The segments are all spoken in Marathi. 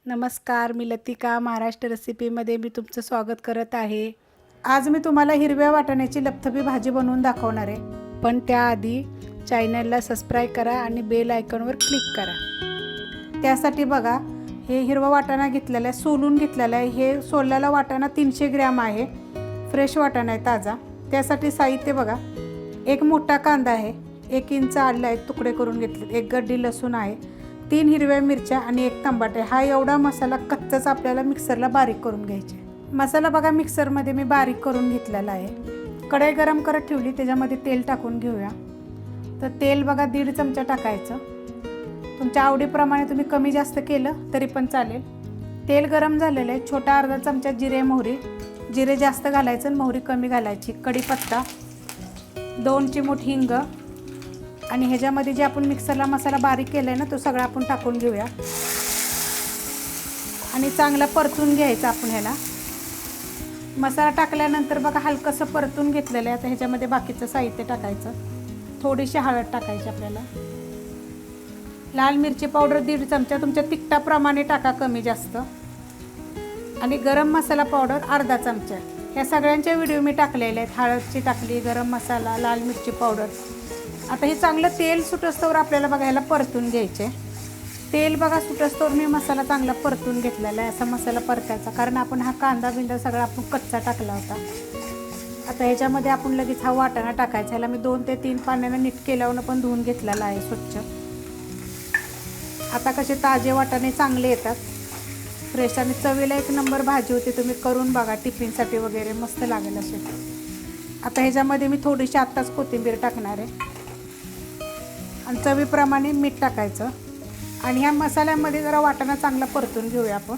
नमस्कार, मी लतिका महाराष्ट्र रेसिपीमध्ये मी तुमचं स्वागत करत आहे। आज मी तुम्हाला हिरव्या वाटाण्याची लपथपी भाजी बनवून दाखवणार आहे। पण त्याआधी चॅनलला सबस्क्राइब करा आणि बेल आयकॉनवर क्लिक करा। त्यासाठी बघा, हे हिरवा वाटाणा घेतलेला आहे, सोलून घेतलेला आहे। हे सोललेला वाटाणा 300 ग्रॅम आहे, फ्रेश वाटाणा आहे ताजा। त्यासाठी साहित्य बघा, एक मोठा कांदा आहे, 1 इंच आलं आहे तुकडे करून घेतले, एक गड्डी लसूण आहे, 3 हिरव्या मिरच्या आणि 1 टमाटर। हा एवढा मसाला कच्चाच आपल्याला मिक्सरला बारीक करून घ्यायचा आहे। मसाला बघा मिक्सरमध्ये मी बारीक करून घेतलेला आहे। कढई गरम करत ठेवली, त्याच्यामध्ये तेल टाकून घेऊया। तर तेल बघा 1.5 चमचा टाकायचं। तुमच्या आवडीप्रमाणे तुम्ही कमी जास्त केलं तरी पण चालेल। तेल गरम झालेलं आहे, छोटा अर्धा चमचा जिरे मोहरी, जिरे जास्त घालायचं आणि मोहरी कमी घालायची। कढीपत्ता, 2 चिमूट हिंग आणि ह्याच्यामध्ये जे आपण मिक्सरला मसाला बारीक केलाय ना, तो सगळा आपण टाकून घेऊया आणि चांगला परतून घ्यायचा आपण ह्याला। मसाला टाकल्यानंतर बघा हलकसं परतून घेतलेलं आहे। आता ह्याच्यामध्ये बाकीचं साहित्य टाकायचं, थोडीशी हळद टाकायची आपल्याला, लाल मिरची पावडर 1.5 चमचा, तुमच्या तिखटाप्रमाणे टाका कमी जास्त, आणि गरम मसाला पावडर अर्धा चमचा। ह्या सगळ्यांच्या व्हिडिओ मी टाकलेले आहेत, हळदची टाकली, गरम मसाला, लाल मिरची पावडर। आता हे चांगलं तेल सुटस्तोवर आपल्याला बघा ह्याला परतून घ्यायचे। तेल बघा सुटस्तोवर मी मसाला चांगला परतून घेतलेला आहे। असा मसाला परतायचा, कारण आपण हा कांदा बिंदा सगळा आपण कच्चा टाकला होता। आता ह्याच्यामध्ये आपण लगेच हा वाटाणा टाकायचा। ह्याला मी 2 ते 3 पाण्यानं नीट केल्यावर पण धुवून घेतलेला आहे स्वच्छ। आता कसे ताजे वाटाणे चांगले येतात, फ्रेश, आणि चवीला 1 नंबर भाजी होते। तुम्ही करून बघा, टिफिनसाठी वगैरे मस्त लागेल असे। आता ह्याच्यामध्ये मी थोडीशी आत्ताच कोथिंबीर टाकणार आहे आणि चवीप्रमाणे मीठ टाकायचं। आणि ह्या मसाल्यामध्ये जरा वाटाणा चांगला परतून घेऊया आपण।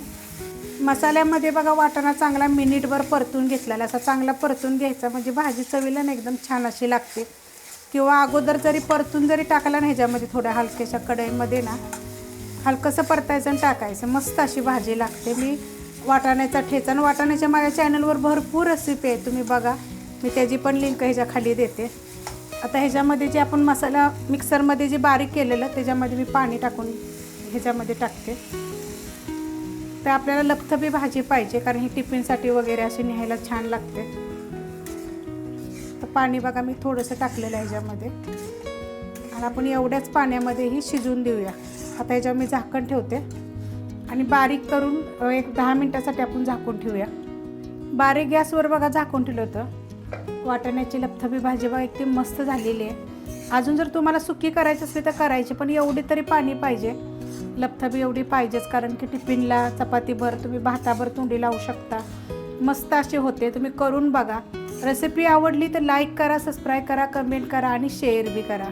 मसाल्यामध्ये बघा वाटाणा चांगला मिनिटभर परतून घेतलेला, असा चांगला परतून घ्यायचा, म्हणजे भाजी चवीला ना एकदम छान अशी लागते। किंवा अगोदर जरी परतून जरी टाकला ना ह्याच्यामध्ये थोड्या हलक्याशा कढईमध्ये ना, हलकंसं परतायचं आणि टाकायचं, मस्त अशी भाजी लागते। मी वाटाण्याचा ठेचा आणि वाटाण्याच्या माझ्या चॅनलवर भरपूर रेसिपी आहे, तुम्ही बघा, मी त्याची पण लिंक ह्याच्या खाली देते। आता ह्याच्यामध्ये जे आपण मसाला मिक्सरमध्ये जे बारीक केलेलं, त्याच्यामध्ये मी पाणी टाकून ह्याच्यामध्ये टाकते। तर आपल्याला लपथपी भाजी पाहिजे, कारण ही टिफिनसाठी वगैरे अशी न्यायला छान लागते। तर पाणी बघा मी थोडंसं टाकलेलं आहे ह्याच्यामध्ये, आणि आपण एवढ्याच पाण्यामध्ये ही शिजवून देऊया। आता ह्याच्यावर मी झाकण ठेवते आणि बारीक करून एक 10 मिनिटासाठी आपण झाकून ठेवूया। बारीक गॅसवर बघा झाकून ठेवलं होतं। वाटाण्याची लपथपी भाजी बघा एकदम मस्त झालेली आहे। अजून जर तुम्हाला सुकी करायची असली तर करायची, पण एवढी तरी पाणी पाहिजे, लपथपी एवढी पाहिजेच, कारण की टिफिनला चपातीभर तुम्ही भाताभर तोंडी लावू शकता, मस्त अशी होते। तुम्ही करून बघा। रेसिपी आवडली तर लाईक करा, सबस्क्राईब करा, कमेंट करा आणि शेअर बी करा।